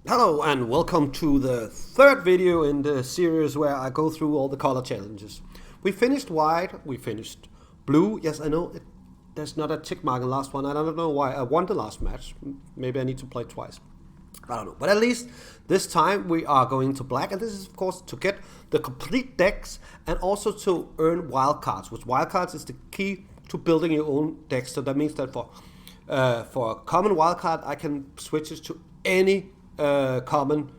Hello and welcome to the third video in the series where I go through all the color challenges. We finished white, we finished blue. Yes, I know there's not a tick mark in the last one. I don't know why. I won the last match. Maybe I need to play twice. I don't know. But at least this time we are going to black. And this is, of course, to get the complete decks and also to earn wildcards. Which wildcards is the key to building your own decks. So that means that for a common wildcard, I can switch it to any common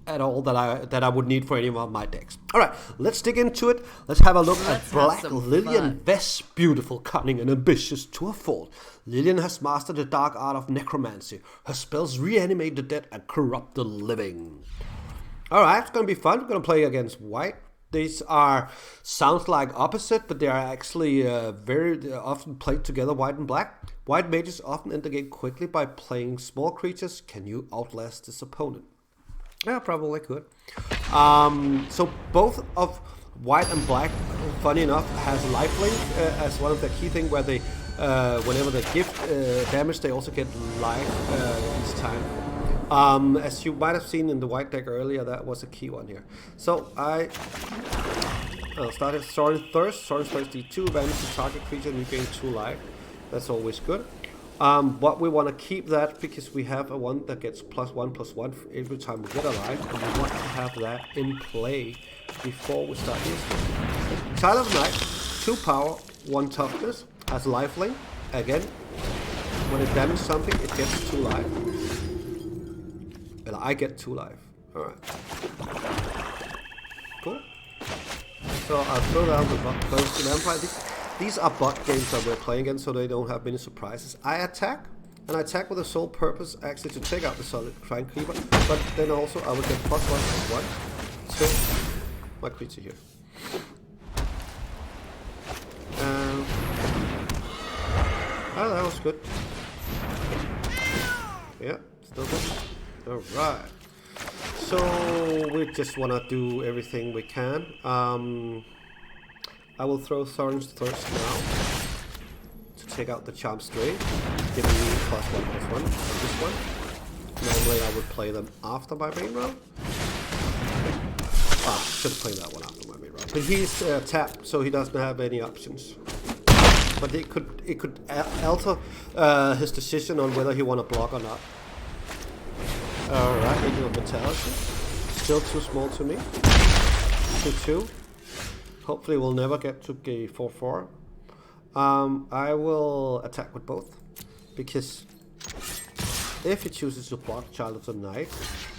at all that I would need for any of my decks. Alright, let's dig into it. Let's have a look at Black Lilian Vess. Beautiful, cunning, and ambitious to a fault. Lilian has mastered the dark art of necromancy. Her spells reanimate the dead and corrupt the living. Alright, it's gonna be fun. We're gonna play against white. These sounds like opposite, but they are actually very often played together, white and black. White mages often end the game quickly by playing small creatures. Can you outlast this opponent? Yeah, probably could. So both of white and black, funny enough, has lifelink as one of the key things where they, whenever they give damage, they also get life each time. As you might have seen in the white deck earlier, that was a key one here. So I'll start with Sorin Thirst. Sorin Thirst D2, advantage to target creature and you gain 2 life. That's always good. But we want to keep that because we have a one that gets +1/+1 every time we get a life, and we want to have that in play before we start using it. Child of Night, 2 power, 1 toughness, has lifelink. Again, when it damages something, it gets 2 life. And I get 2 life. Alright. Cool. So I'll throw down the close to Vampire. These are bot games that we're playing against, so they don't have many surprises. I attack, and I attack with the sole purpose actually to take out the solid Shrine Creeper, but then also I will get +1/+1 to my creature here. Oh, that was good. Yeah, still good. Alright. So we just want to do everything we can. I will throw Sorin's Thirst now to take out the Charm String, giving me +1/+1 on this one. Normally I would play them after my main round. Should have played that one after my main round. But he's tapped, so he doesn't have any options. But it could alter his decision on whether he want to block or not. Alright, Angel of Vitality. Still too small to me. 2/2. Hopefully we'll never get to a 4/4. I will attack with both, because if he chooses to block Child of the Night,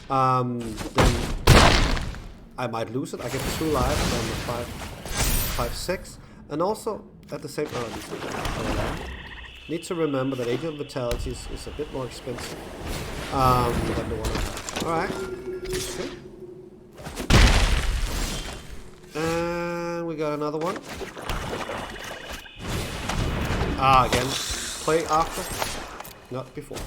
then I might lose it. I get 2 lives on the 5/6, and also at the same time, need to remember that Angel of Vitality is a bit more expensive than the one. Alright, good. We got another one. Again, play after, not before.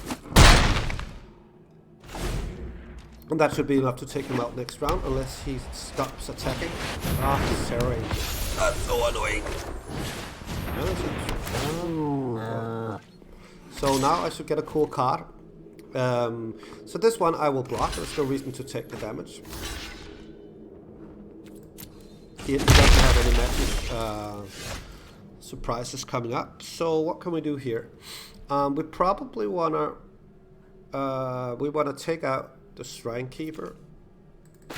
And that should be enough to take him out next round, unless he stops attacking. He's Terror Angel. That's so annoying. So now I should get a cool card. So this one I will block. There's no reason to take the damage. He doesn't have any magic surprises coming up. So what can we do here? We probably wanna take out the Shrine Keeper to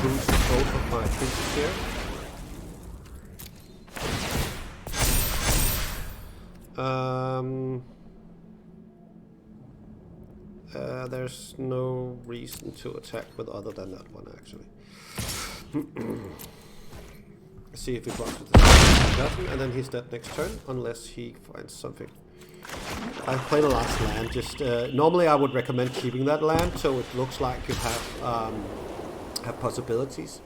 boost both of my creatures here. There's no reason to attack with other than that one, actually. See if he blocks with this. And then he's dead next turn, unless he finds something. I played the last land. Just normally I would recommend keeping that land, so it looks like you have possibilities.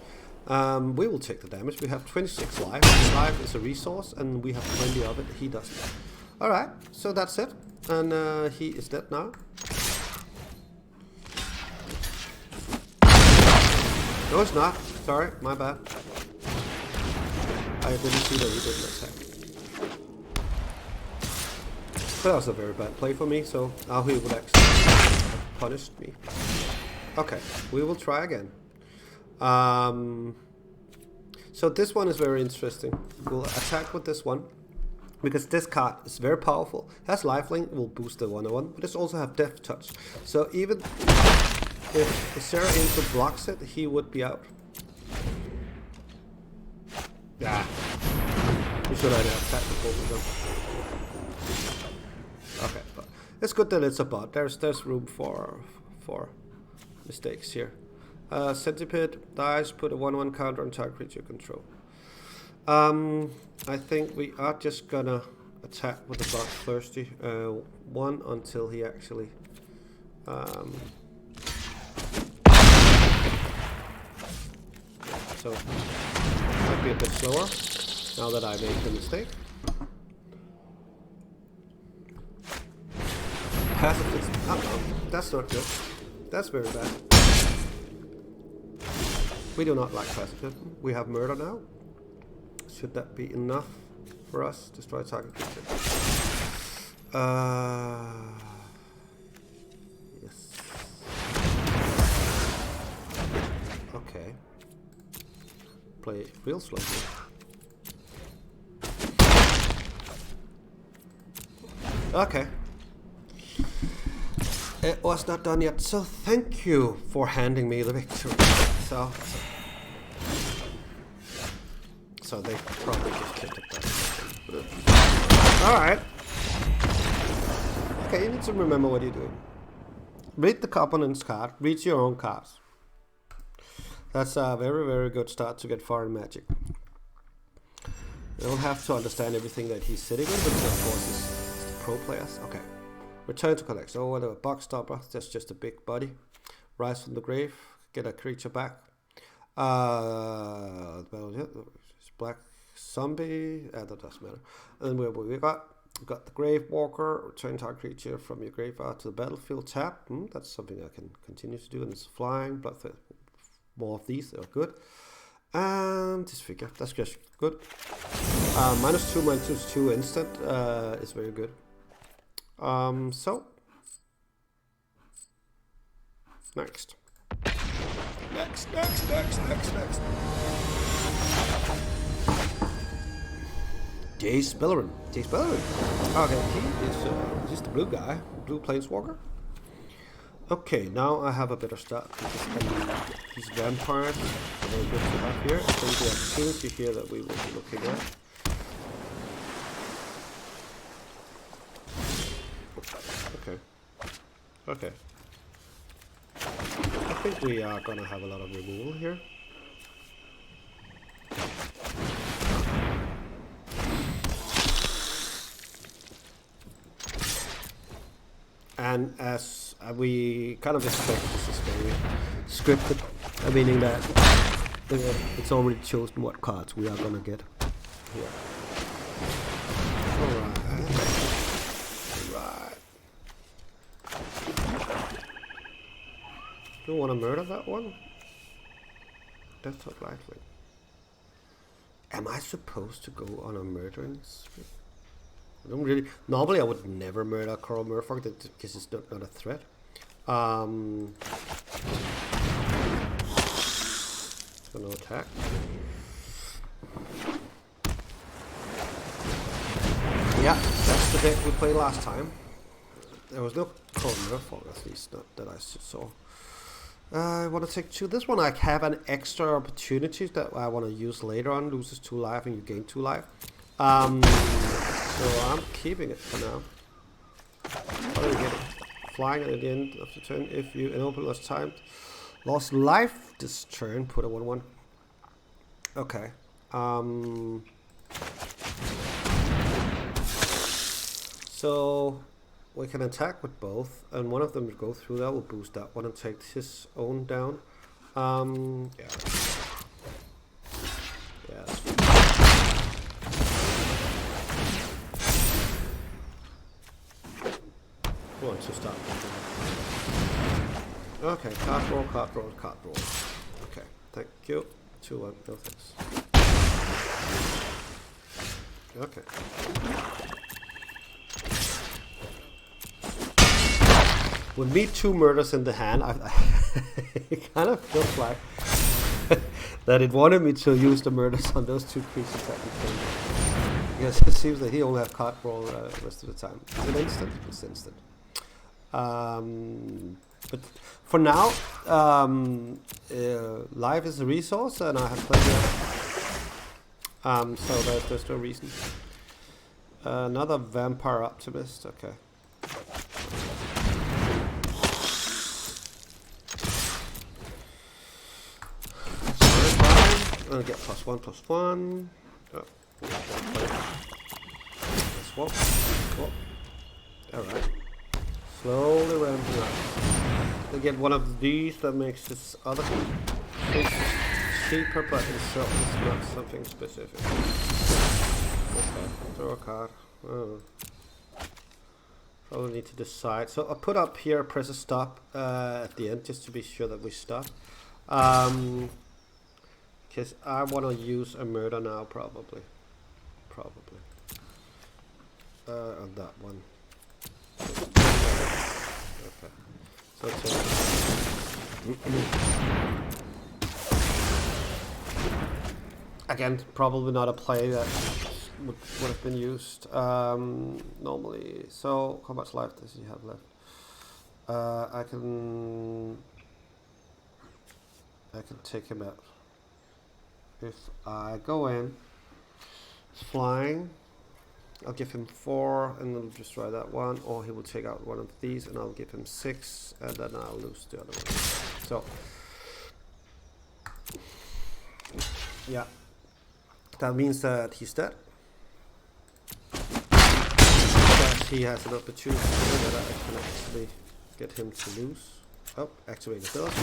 We will take the damage. We have 26 life. Life is a resource, and we have plenty of it. He doesn't. Alright, so that's it. And he is dead now. No, it's not. Sorry, my bad. I didn't see that he didn't attack. That was a very bad play for me, so now he would actually have punished me. Okay, we will try again. So this one is very interesting. We'll attack with this one, because this card is very powerful. Has lifelink, will boost the 101, but it also have death touch. So even if Sarah Angel blocks it, he would be out. Yeah. We should have attacked the both of them. Okay, but it's good that it's a bot. There's room for mistakes here. Centipede dies, put a 1/1 counter on target creature control. I think we are just gonna attack with the bloodthirsty one until he actually so might be a bit slower now that I made the mistake. Passive is that's not good. That's very bad. We do not like pacifism. We have murder now. Should that be enough for us? Destroy target creature. Yes. Okay. Play real slowly. Okay. It was not done yet, so thank you for handing me the victory. So they probably just kicked it back. Alright. Okay, you need to remember what you're doing. Read the opponent's card, read your own cards. That's a very, very good start to get far in Magic. You don't have to understand everything that he's sitting with, but of course it's the pro players. Okay. Return to collect. So whatever, box stopper, that's just a big body. Rise from the grave, get a creature back. Black zombie, that doesn't matter. And then we got the grave walker, return target creature from your graveyard to the battlefield, tap. That's something I can continue to do, and it's flying, bloodthirsty. More of these are good. And this figure, that's just good. -2, -2 instant is very good. So next. Jace Bellerin. Okay, he's the blue guy, blue planeswalker. Okay, now I have a better start. These vampires are very good to have here. I think the opportunity here that we will be looking at. Okay. I think we are gonna have a lot of removal here. And as we kind of expect, this is very scripted, meaning that it's already chosen what cards we are gonna get here. Alright. Do you want to murder that one? That's not likely. Am I supposed to go on a murdering spree? I don't really. Normally, I would never murder Coral Merfolk because it's not a threat. So no attack. Yeah, that's the deck we played last time. There was no Coral Merfolk, at least not that I saw. I want to take 2. This one I have an extra opportunity that I want to use later on. Loses 2 life and you gain 2 life. So I'm keeping it for now. How do you get it? Flying at the end of the turn. If you enable lost time, lost life this turn, put a 1/1. Okay. So we can attack with both, and one of them will go through that, will boost that one and take his own down. Yeah. Who wants to start? Okay, card roll. Okay, thank you. 2-1, no thanks. Okay. With me 2 murders in the hand, it kind of feels like that it wanted me to use the murders on those 2 creatures that we killed. Because it seems that he only have card roll the rest of the time. Is it instant? It's instant. But for now, life is a resource, and I have plenty of. So there's no reason. Another vampire optimist. Okay. I'm gonna get +1/+1. Oh, swap. Swap. Alright. Slowly ramping up. I get one of these that makes this other thing cheaper, but itself is not something specific. Okay, throw a card. Oh. Probably need to decide. So I'll put up here, press a stop at the end, just to be sure that we stop. Because I want to use a murder now, probably. On that one. Okay. So again, probably not a play that would have been used normally. So how much life does he have left? I can take him out. If I go in, it's flying. I'll give him 4 and then destroy that one, or he will take out one of these and I'll give him 6 and then I'll lose the other one. So yeah, that means that he's dead. But he has an opportunity that I can actually get him to lose. Oh, activate ability.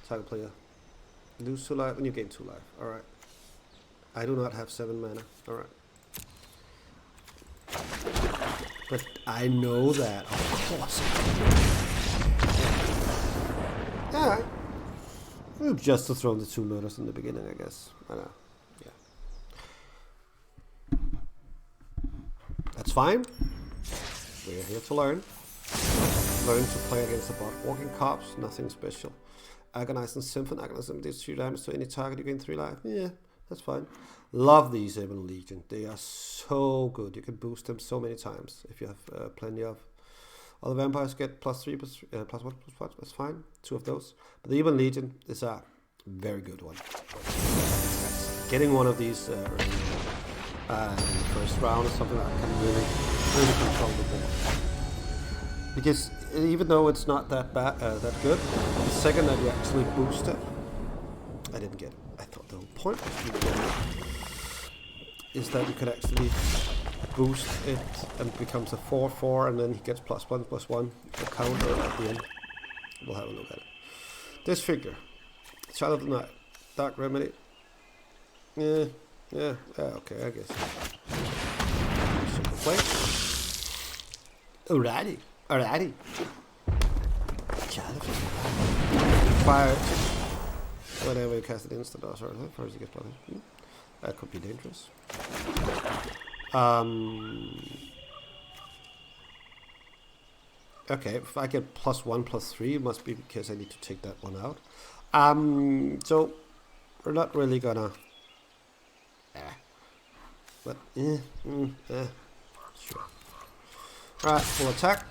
Target player lose 2 life when you gain 2 life. Alright. I do not have 7 mana. Alright. But I know that, of course. Alright. We've just thrown the 2 murders in the beginning, I guess. I know. Yeah. That's fine. We're here to learn. Learn to play against the bot. Walking cops, nothing special. Agonizing Symphon. Agonizing deals 2 damage to any target, you gain 3 life. Yeah, that's fine. Love these Ebon Legion. They are so good. You can boost them so many times if you have plenty of. All the vampires get +3, +1/+1. That's fine. 2 of those. But the Ebon Legion is a very good one. Getting one of these first round is something that can really control the board. Because even though it's not that bad, that good, the second that you actually boost it, I didn't get it. I thought the whole point is that you could actually boost it and it becomes a 4/4, and then he gets +1/+1, the counter at the end. We'll have a look at it. This figure, Child of the Night, Dark Remedy. Yeah, okay, I guess. Simple play. Alrighty. Child of the Night. Fire. Whenever you cast an instant, first you get +1. That could be dangerous. Okay, if I get +1/+3, it must be because I need to take that one out. So we're not really gonna. But sure. Alright, we'll attack.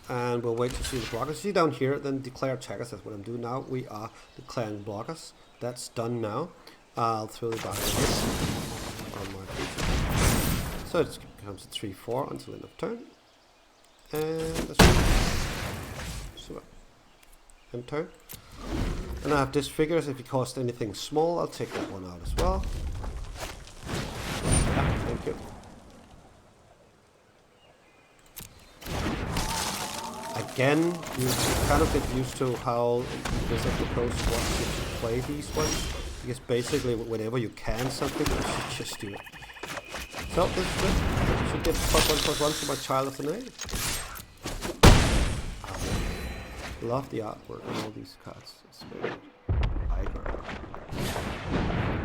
And we'll wait to see the blockers. See down here, then declare attackers. That's what I'm doing now. We are declaring blockers. That's done now. I'll throw the back on my creature. So it becomes a 3/4 until end of turn. And that's super. End turn. And I have disfigures. If it costs anything small, I'll take that one out as well. Yeah, thank you. Again, you kind of get used to how Blizzard approach wants you to play these ones, because basically whenever you can something, you should just do it. So this is good. Should get +1/+1 for my Child of the Night. Love the artwork on all these cards. It's very good.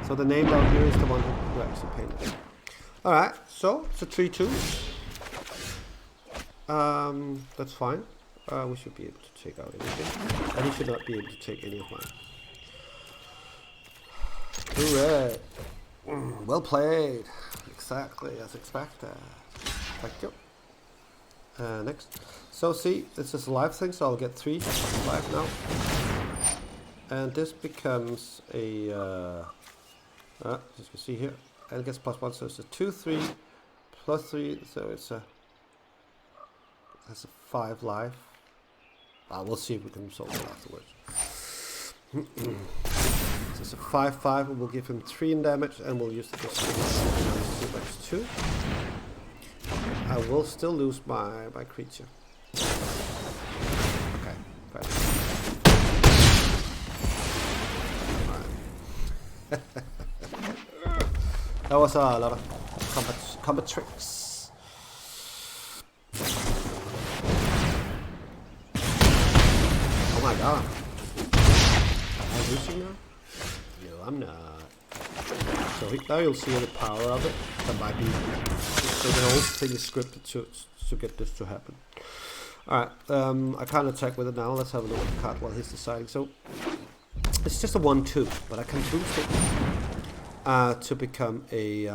So the name down here is the one who actually painted it. Alright, so it's a 3/2. That's fine. We should be able to take out anything. And he should not be able to take any of mine. Hooray! Well played. Exactly as expected. Thank you. Next. So see, this is a live thing, so I'll get 3 live now. And this becomes a, as you can see here, and it gets +1, so it's a 2, 3, +3, so it's a, that's a 5 life. We'll see if we can solve it afterwards. So it's a 5/5, and we'll give him 3 in damage, and we'll use the -2. 2. I will still lose my creature. Okay, fine. That was a lot of combat tricks. Oh my god. Am I losing now? No, I'm not. So now you'll see the power of it. That might be. So the whole thing is scripted to get this to happen. Alright, I can't attack with it now. Let's have a look at the card while he's deciding. So it's just a 1/2, but I can boost it to become a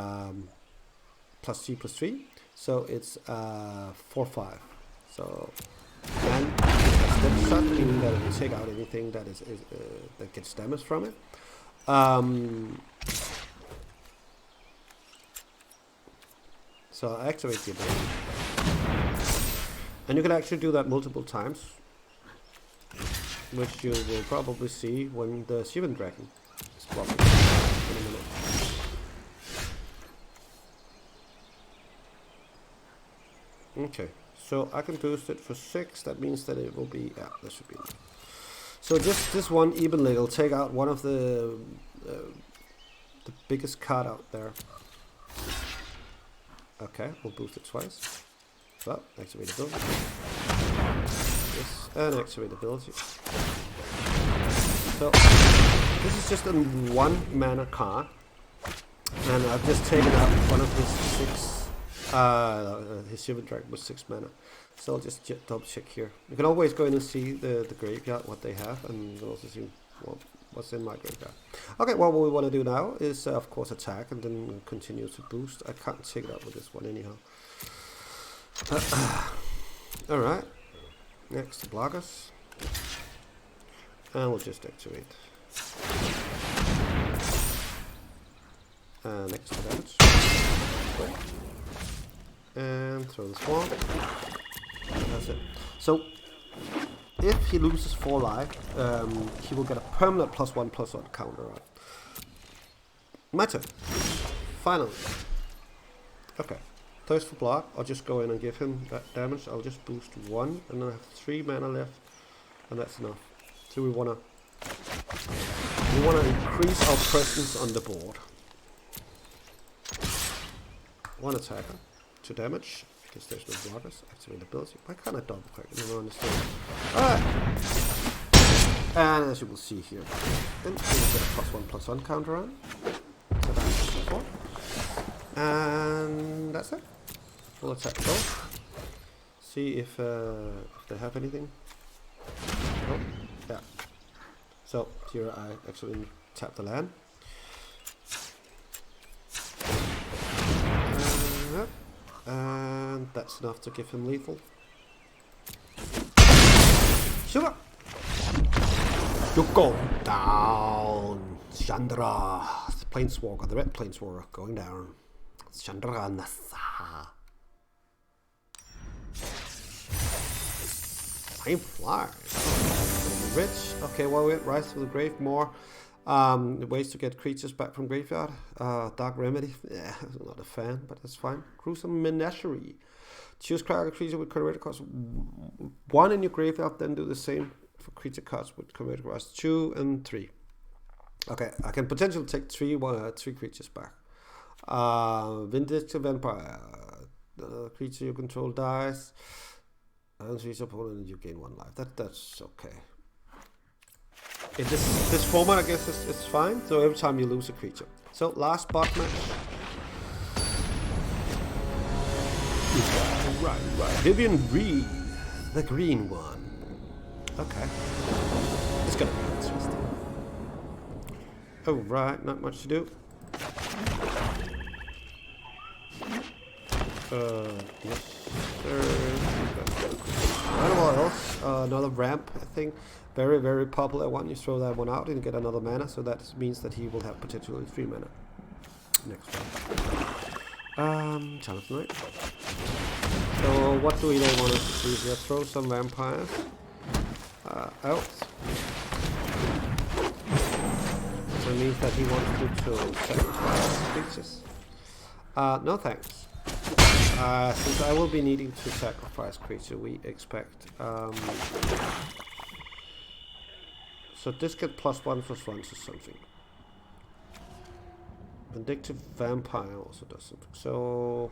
+3/+3. So it's 4/5. So and that's not meaning that it will take out anything that is that gets damage from it. So I activate the ability. And you can actually do that multiple times, which you will probably see when the Shivan Dragon is blocking in a minute. Okay, so I can boost it for 6. That means that it will be, yeah, that should be enough. So just this one evenly will take out one of the biggest card out there. Okay, we'll boost it twice. So, activate ability. Yes, and activate ability. So, this is just a 1 mana card. And I've just taken out one of his 6, his Shivan Dragon was 6 mana. So I'll just double check here. You can always go in and see the graveyard, what they have, and you can also see what's in my graveyard. Okay, well, what we want to do now is, of course, attack and then continue to boost. I can't take it out with this one anyhow. Alright, next blockers. And we'll just activate. Next damage. And throw the swarm. That's it. So, if he loses 4 life, he will get a permanent +1/+1 counter. Right? My turn. Finally. Okay. Thirst for blood. I'll just go in and give him that damage. I'll just boost 1, and then I have 3 mana left, and that's enough. So we wanna increase our presence on the board. 1 attacker, 2 damage. Because there's no blockers. Activate ability. Why can't I double click? I don't understand. Alright. And as you will see here, then we'll get a +1/+1 counter on. So that's +4. And that's it. Full attack both. See if they have anything. Oh, yeah. So here I actually tap the land. And that's enough to give him lethal. Sugar! You're going down! Chandra! The Planeswalker, the red Planeswalker, going down. Chandra Nasa. Flame Flyers. Rich. Okay, well, we rise to the grave more. Ways to get creatures back from graveyard. Dark Remedy. Yeah, I'm not a fan, but that's fine. Gruesome Menagerie. Choose a creature with converted cost 1 in your graveyard, then do the same for creature cards with converted cost 2 and 3. Okay, I can potentially take 3 creatures back. Vindictive Vampire. Creature you control dies. And each opponent you gain 1 life. That's okay. In this format, I guess it's fine. So every time you lose a creature. So last bot match. Right. Vivian Reed, the green one. Okay. It's gonna be interesting. Alright, not much to do. Yes, sir. What else? Another ramp, I think. Very, very popular one. You throw that one out and get another mana, so that means that he will have potentially 3 mana. Next one. Child of Night. So what do we then want to do here? Throw some vampires out. So it means that he wants you to sacrifice creatures. No thanks. Since I will be needing to sacrifice creature, we expect. So this get +1/+1 to something. Vindictive Vampire also does something. So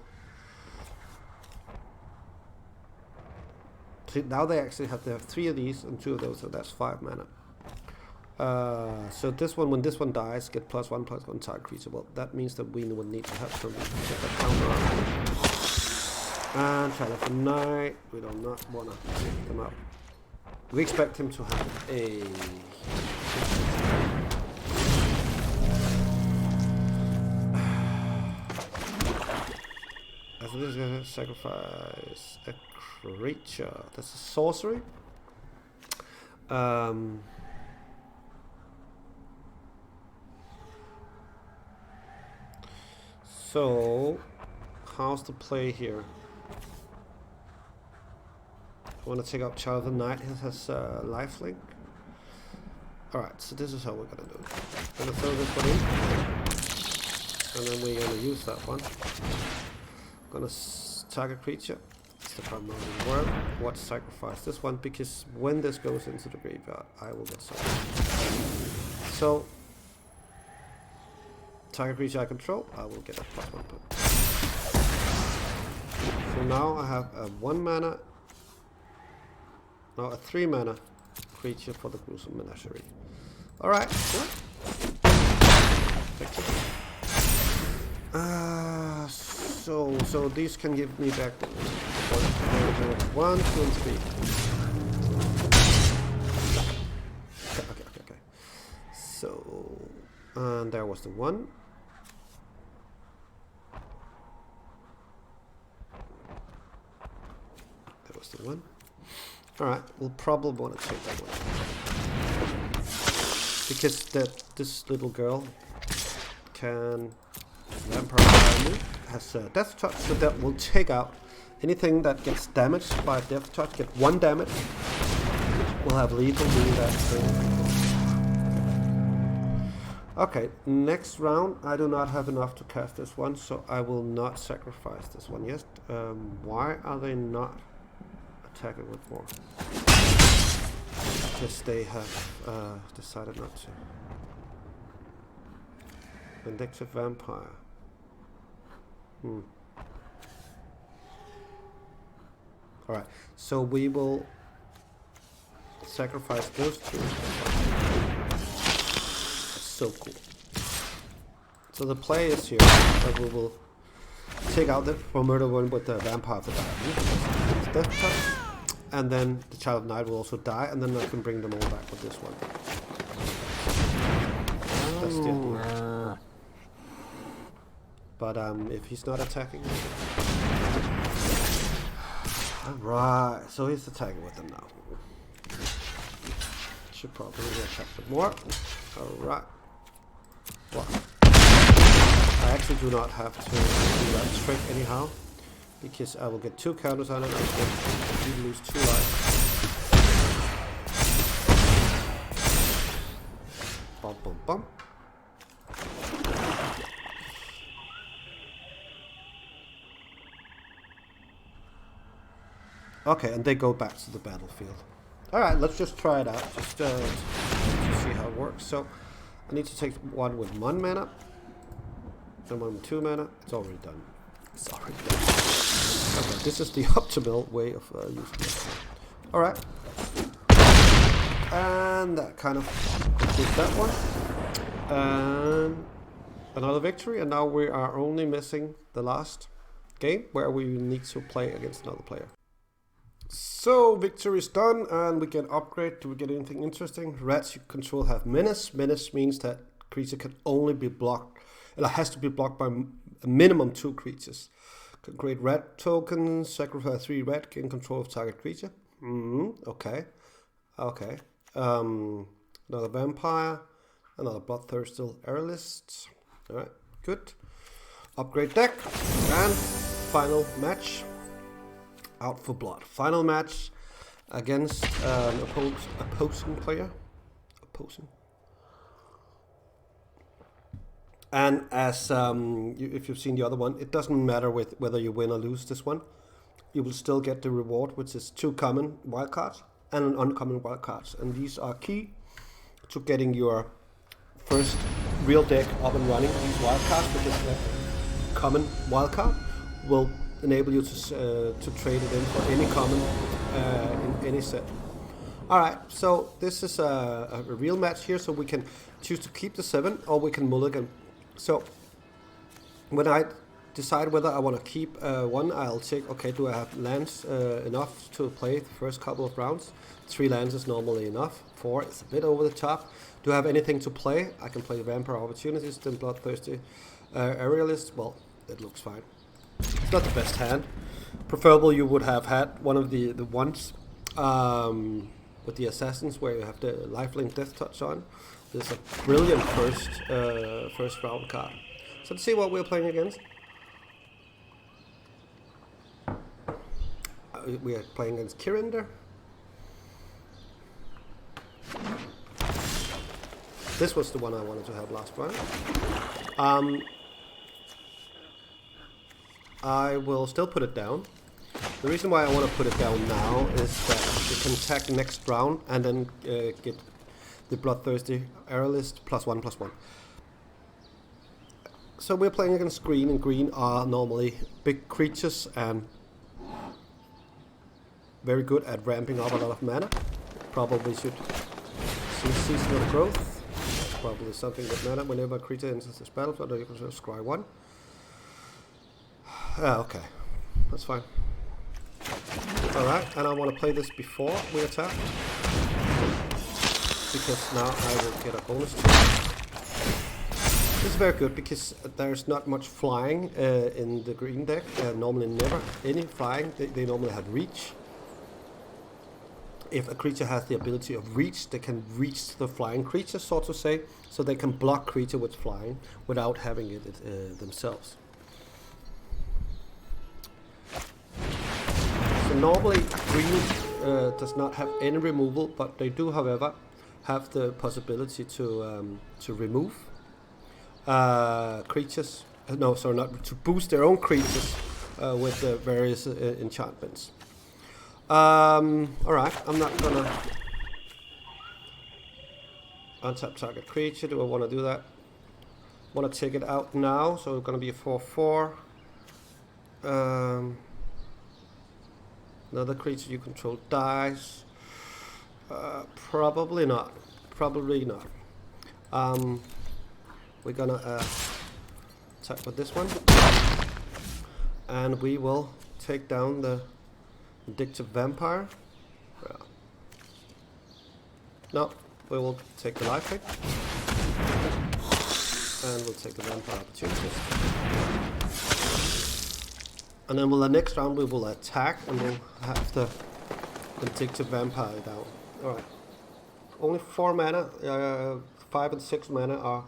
now they actually have to have 3 of these and 2 of those, so that's 5 mana. So this one, when this one dies, get +1/+1 target creature. Well, that means that we will need to have something to get that counter on. And Child of the Night, we do not want to take them out. We expect him to have a... So this is going to sacrifice a creature. That's a sorcery. So, how's the play here? I want to take out Child of the Night. It has lifelink. Alright, so this is how we're going to do it. I'm going to throw this one in. And then we're going to use that one. I'm going to target creature. It's the primary word. What sacrifice this one? Because when this goes into the graveyard, I will get something. So, target creature I control, I will get a +1 put. So now I have a 1 mana, now a 3 mana creature for the Gruesome Menagerie. Alright, good. So these can give me back 1, 2, and 3. Okay. So, and there was the 1. There was the 1. Alright, we'll probably want to take that one. Because this little girl can vampire has death touch, so that will take out anything that gets damaged by death touch. Get 1 damage. We'll have lethal, meaning that. Okay, next round I do not have enough to cast this one, so I will not sacrifice this one yet. Why are they not attacking with more? Because they have decided not to. Vindictive Vampire. Alright, so we will sacrifice those 2. That's so cool. So the play is here that we will take out the murder one with the Vampire of the Diamond. Death touch. And then the Child of Night will also die, and then I can bring them all back with this one. That's the idea. But if he's not attacking, alright, so he's attacking with them now. Should probably attack them more. Alright. Well, I actually do not have to do that trick anyhow, because I will get 2 counters on it. I will lose 2 lives. Bum bum bum. Okay, and they go back to the battlefield. Alright, let's just try it out, just to see how it works. So, I need to take one with 1 mana, and one with 2 mana. It's already done. It's already done. Okay, this is the optimal way of using it. Alright. And that kind of concludes that one. And another victory, and now we are only missing the last game where we need to play against another player. So victory is done, and we can upgrade. Do we get anything interesting? Rats you control have menace. Menace means that creature can only be blocked. It has to be blocked by a minimum 2 creatures. Can create red tokens, sacrifice 3 red, gain control of target creature. Okay. Okay. Another vampire, another bloodthirsty aerialist. Alright, good. Upgrade deck, and final match. Out for blood. Final match against an opposing player. Opposing. And as if you've seen the other one, it doesn't matter whether you win or lose this one. You will still get the reward, which is 2 common wildcards and an uncommon wildcards. And these are key to getting your first real deck up and running. These wildcards, because the common wildcard will enable you to trade it in for any common in any set. Alright, so this is a real match here, so we can choose to keep the 7 or we can mulligan. So when I decide whether I want to keep one, I'll check, okay, do I have lands enough to play the first couple of rounds? 3 lands is normally enough. 4 is a bit over the top. Do I have anything to play? I can play Vampire Opportunities, then Bloodthirsty Aerialist. Well, it looks fine. It's not the best hand. Preferable you would have had one of the ones with the Assassins where you have the Lifelink Death Touch on. This is a brilliant first round card. So let's see what we're playing against. We are playing against Kirinder. This was the one I wanted to have last round. I will still put it down. The reason why I want to put it down now is that you can attack next round and then get the Bloodthirsty Aerialist +1/+1. So we're playing against green, and green are normally big creatures and very good at ramping up a lot of mana. Probably should see Season of Growth. Probably something that matters whenever a creature enters this battlefield, or you can just scry 1. Okay, that's fine. Alright, and I want to play this before we attack, because now I will get a bonus to it. This is very good because there's not much flying in the green deck. Normally never any flying. They normally have reach. If a creature has the ability of reach, they can reach the flying creature, so to say, so they can block creature with flying without having it themselves. So normally green does not have any removal, but they do, however, have the possibility to remove creatures. No, sorry, not to boost their own creatures with the various enchantments. Alright, I'm not gonna untap target creature. Do I want to do that? Want to take it out now, so it's gonna be a 4/4. Another creature you control dies. Probably not. Probably not. We're gonna attack with this one, and we will take down the Vindictive Vampire. No, we will take the life pick, and we'll take the Vampire Opportunities. And then the next round we will attack, and we'll have the Vindictive Vampire down. Alright. Only 4 mana, 5 and 6 mana are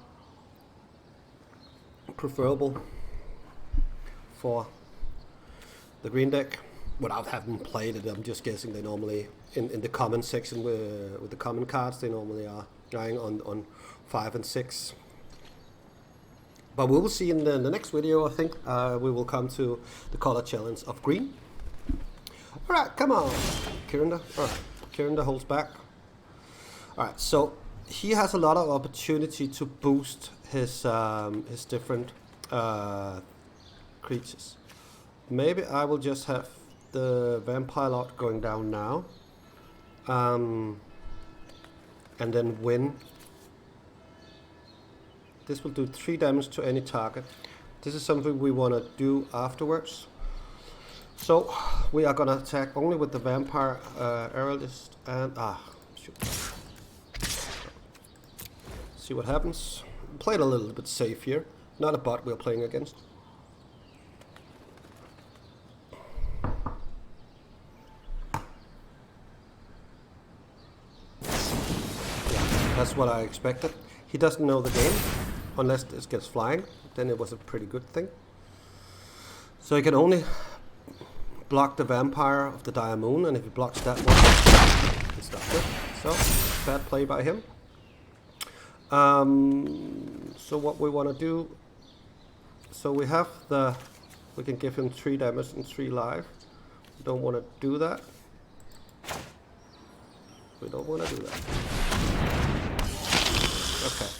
preferable for the green deck. Without having played it, I'm just guessing they normally, in the common section with the common cards, they normally are dying on 5 and 6. But we will see in the next video, I think, we will come to the color challenge of green. Alright, come on, Kirinder. Alright, Kirinder holds back. Alright, so he has a lot of opportunity to boost his different creatures. Maybe I will just have the Vampire Lord going down now, and then win. This will do 3 damage to any target. This is something we want to do afterwards. So we are gonna attack only with the vampire aerialist and shoot. See what happens. Played a little bit safe here. Not a bot we're playing against. Yeah, that's what I expected. He doesn't know the game, unless this gets flying. Then it was a pretty good thing. So he can only block the vampire of the Dire Moon, and if he blocks that one, it's not good. So, bad play by him. So what we want to do, so we have we can give him 3 damage and 3 life. We don't want to do that. We don't want to do that. Okay.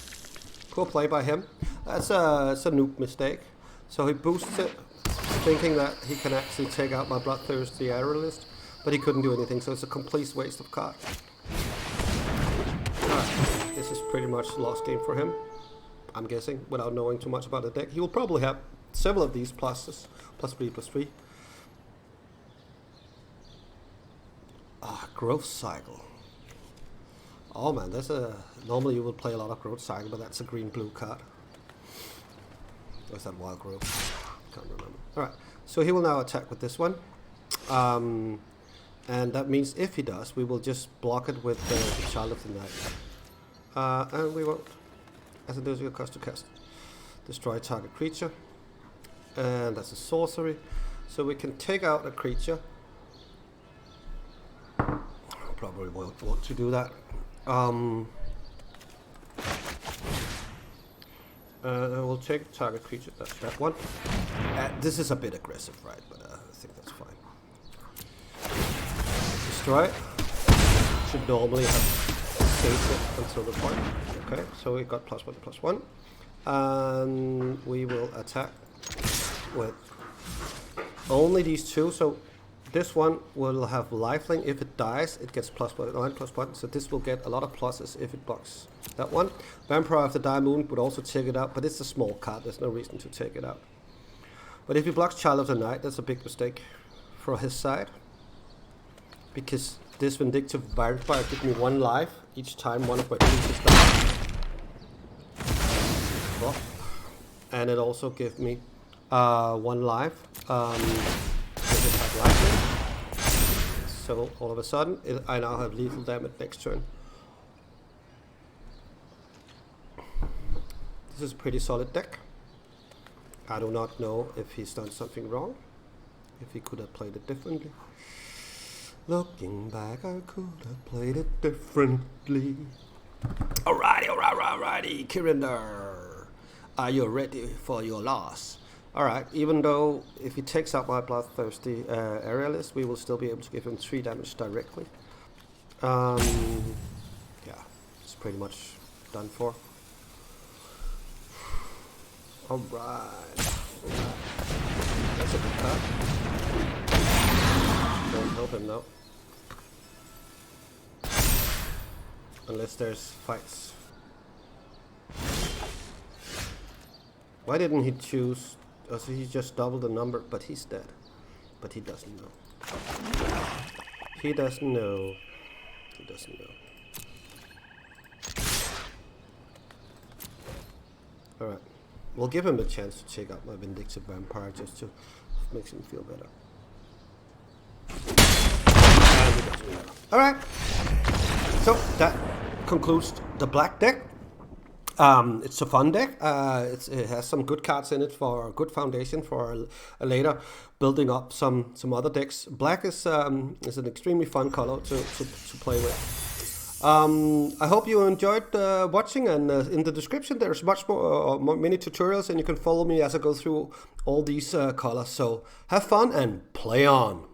Cool play by him. That's a noob mistake. So he boosts it, thinking that he can actually take out my bloodthirsty aerialist, but he couldn't do anything, so it's a complete waste of card. Alright, this is pretty much a lost game for him, I'm guessing, without knowing too much about the deck. He will probably have several of these pluses, +3/+3. Growth cycle. Oh man, that's normally you would play a lot of growth cycle, but that's a green-blue card. Or is that wild growth? Can't remember. Alright, so he will now attack with this one. And that means if he does, we will just block it with the Child of the Night. And we won't, as it is your cost to cast. Destroy target creature. And that's a sorcery. So we can take out a creature. Probably won't want to do that. We'll take target creature, that's that one. This is a bit aggressive, right? But I think that's fine. Destroy. Should normally have saved it until the point. Okay, so we got +1/+1. And we will attack with only these 2. So this one will have lifelink. If it dies, it gets +1/+1. So this will get a lot of pluses if it blocks that one. Vampire of the Dire Moon would also take it out, but it's a small card. There's no reason to take it out. But if he blocks Child of the Night, that's a big mistake for his side. Because this Vindictive Vampire gives me 1 life each time one of my creatures dies. Oh. And it also gives me 1 life. If it has life. So all of a sudden, I now have lethal damage next turn. This is a pretty solid deck. I do not know if he's done something wrong. If he could have played it differently. Looking back, I could have played it differently. Alrighty, Kirinder. Are you ready for your loss? Alright, even though if he takes out my bloodthirsty aerialist, we will still be able to give him 3 damage directly. Yeah, it's pretty much done for. Alright. That's a good card. Don't help him now. Unless there's fights. Why didn't he choose? Oh, so he just doubled the number, but he's dead. But he doesn't know. He doesn't know. He doesn't know. Alright. We'll give him a chance to take out my Vindictive Vampire just to make him feel better. Alright. So that concludes the black deck. It's a fun deck. It has some good cards in it for a good foundation for a later building up some other decks. Black is an extremely fun color to play with. I hope you enjoyed watching, and in the description there's much more mini tutorials, and you can follow me as I go through all these colors. So have fun and play on.